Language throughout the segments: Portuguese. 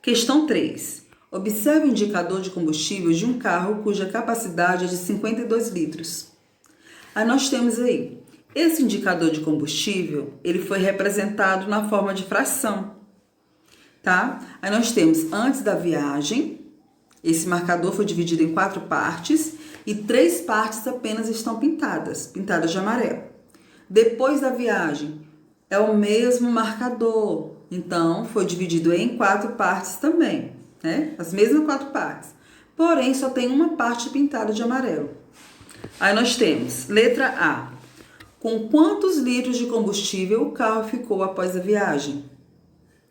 Questão 3. Observe o indicador de combustível de um carro cuja capacidade é de 52 litros. Aí nós temos aí, esse indicador de combustível, ele foi representado na forma de fração, tá? Aí nós temos antes da viagem, esse marcador foi dividido em 4 partes e 3 partes apenas estão pintadas de amarelo. Depois da viagem, é o mesmo marcador, então foi dividido em 4 partes também, né? As mesmas 4 partes, porém só tem uma parte pintada de amarelo. Aí nós temos, letra A, com quantos litros de combustível o carro ficou após a viagem?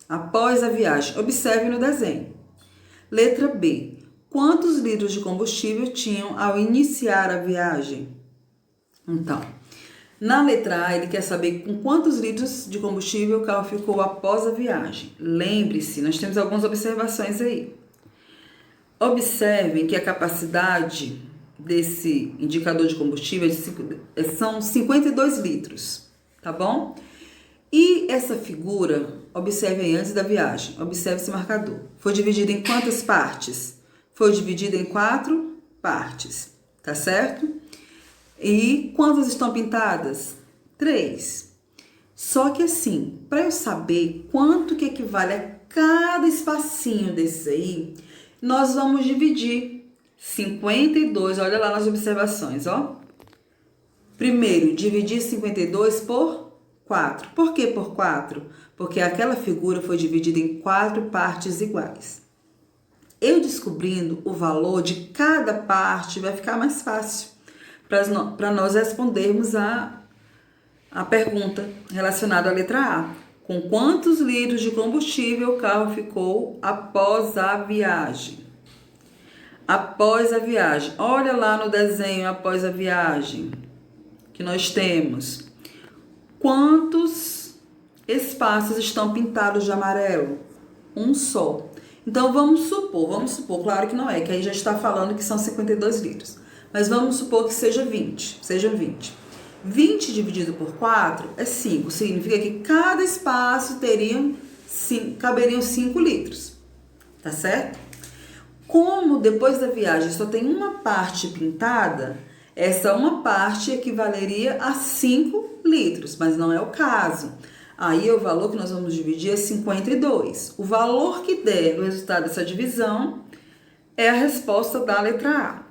Após a viagem, observe no desenho. Letra B, quantos litros de combustível tinham ao iniciar a viagem? Então, na letra A, ele quer saber com quantos litros de combustível o carro ficou após a viagem. Lembre-se, nós temos algumas observações aí. Observem que a capacidade desse indicador de combustível são 52 litros, tá bom? E essa figura, observe aí antes da viagem, observe esse marcador. Foi dividido em quantas partes? Foi dividido em 4 partes, tá certo? E quantas estão pintadas? 3. Só que assim, para eu saber quanto que equivale a cada espacinho desse aí, nós vamos dividir 52, olha lá nas observações, ó. Primeiro, dividir 52 por 4. Por que por 4? Porque aquela figura foi dividida em 4 partes iguais. Eu descobrindo o valor de cada parte vai ficar mais fácil para nós respondermos a pergunta relacionada à letra A. Com quantos litros de combustível o carro ficou após a viagem? Após a viagem. Olha lá no desenho após a viagem que nós temos. Quantos espaços estão pintados de amarelo? Um só. Então vamos supor, claro que não é, que aí já está falando que são 52 litros. Mas vamos supor que seja 20, sejam 20. 20 dividido por 4 é 5, significa que cada espaço caberiam 5 litros, tá certo? Como depois da viagem só tem uma parte pintada, essa uma parte equivaleria a 5 litros, mas não é o caso. Aí o valor que nós vamos dividir é 52. O valor que der no resultado dessa divisão é a resposta da letra A.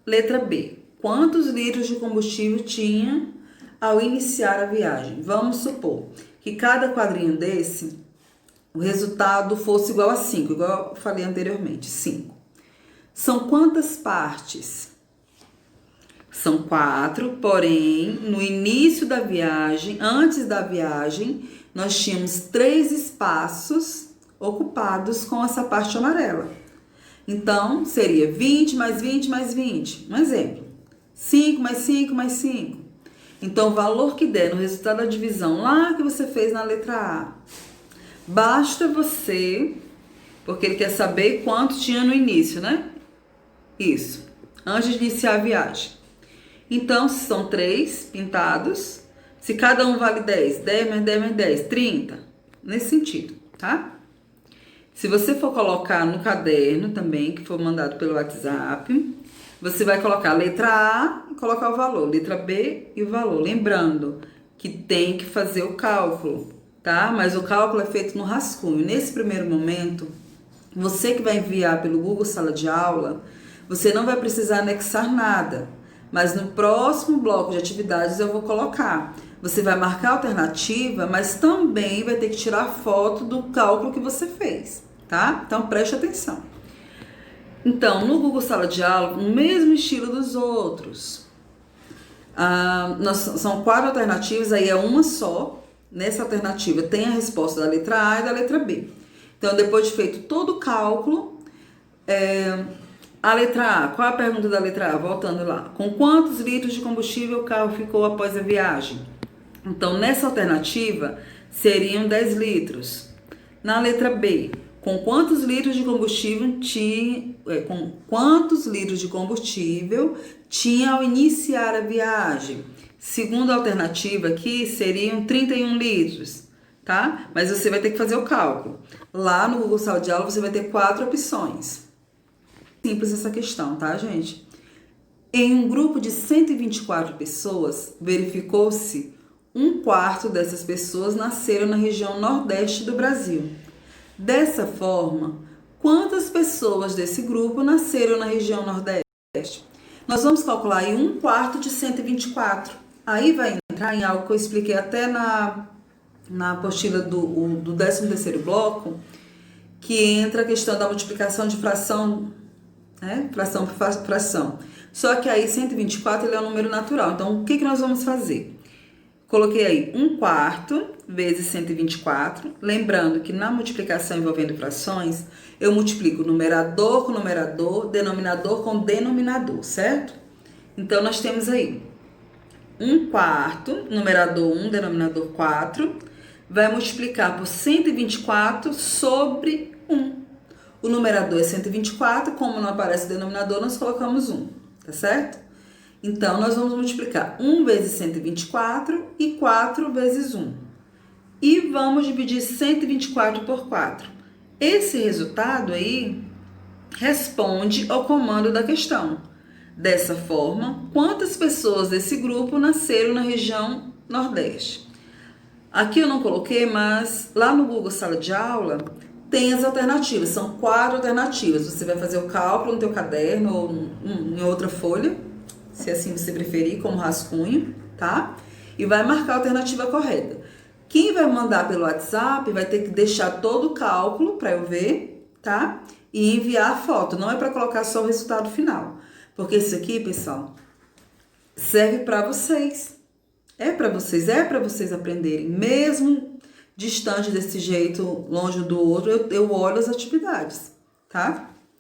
Letra B. Quantos litros de combustível tinha ao iniciar a viagem? Vamos supor que cada quadrinho desse, o resultado fosse igual a 5, igual eu falei anteriormente, 5. São quantas partes? São 4, porém, no início da viagem, antes da viagem, nós tínhamos 3 espaços ocupados com essa parte amarela. Então, seria 20 mais 20 mais 20. Um exemplo. 5 mais 5 mais 5. Então, o valor que der no resultado da divisão lá que você fez na letra A, basta você, porque ele quer saber quanto tinha no início, né? Isso, antes de iniciar a viagem. Então, se são 3 pintados, se cada um vale 10, 10 mais 10 mais 10, 30. Nesse sentido, tá? Se você for colocar no caderno também, que for mandado pelo WhatsApp, você vai colocar a letra A e colocar o valor, letra B e o valor. Lembrando que tem que fazer o cálculo, tá? Mas o cálculo é feito no rascunho. Nesse primeiro momento, você que vai enviar pelo Google Sala de Aula, você não vai precisar anexar nada. Mas no próximo bloco de atividades eu vou colocar. Você vai marcar a alternativa, mas também vai ter que tirar foto do cálculo que você fez, tá? Então preste atenção. Então, no Google Sala de Aula, no mesmo estilo dos outros, são 4 alternativas, aí é uma só. Nessa alternativa tem a resposta da letra A e da letra B. Então, depois de feito todo o cálculo, a letra A, qual a pergunta da letra A? Voltando lá. Com quantos litros de combustível o carro ficou após a viagem? Então, nessa alternativa, seriam 10 litros. Na letra B, com quantos litros de combustível tinha ao iniciar a viagem? Segunda alternativa aqui seriam 31 litros. tá? Mas você vai ter que fazer o cálculo. Lá no Google Sala de Aula você vai ter 4 opções. Simples essa questão, tá, gente? Em um grupo de 124 pessoas, verificou-se um quarto dessas pessoas nasceram na região nordeste do Brasil. Dessa forma, quantas pessoas desse grupo nasceram na região nordeste? Nós vamos calcular aí um quarto de 124. Aí vai entrar em algo que eu expliquei até na apostila do 13º bloco, que entra a questão da multiplicação de fração, né? Fração por fração. Só que aí 124 ele é um número natural. Então, o que nós vamos fazer? Coloquei aí 1 quarto vezes 124. Lembrando que na multiplicação envolvendo frações, eu multiplico numerador com numerador, denominador com denominador, certo? Então, nós temos aí 1 quarto, numerador 1, denominador 4, vai multiplicar por 124 sobre 1. O numerador é 124, como não aparece o denominador, nós colocamos 1, tá certo? Então, nós vamos multiplicar 1 vezes 124 e 4 vezes 1. E vamos dividir 124 por 4. Esse resultado aí responde ao comando da questão. Dessa forma, quantas pessoas desse grupo nasceram na região Nordeste? Aqui eu não coloquei, mas lá no Google Sala de Aula tem as alternativas. São 4 alternativas. Você vai fazer o cálculo no teu caderno ou em outra folha, se assim você preferir, como rascunho, tá? E vai marcar a alternativa correta. Quem vai mandar pelo WhatsApp vai ter que deixar todo o cálculo para eu ver, tá? E enviar a foto. Não é para colocar só o resultado final. Porque isso aqui, pessoal, serve para vocês. É para vocês aprenderem. Mesmo distante desse jeito, longe do outro, eu olho as atividades, tá?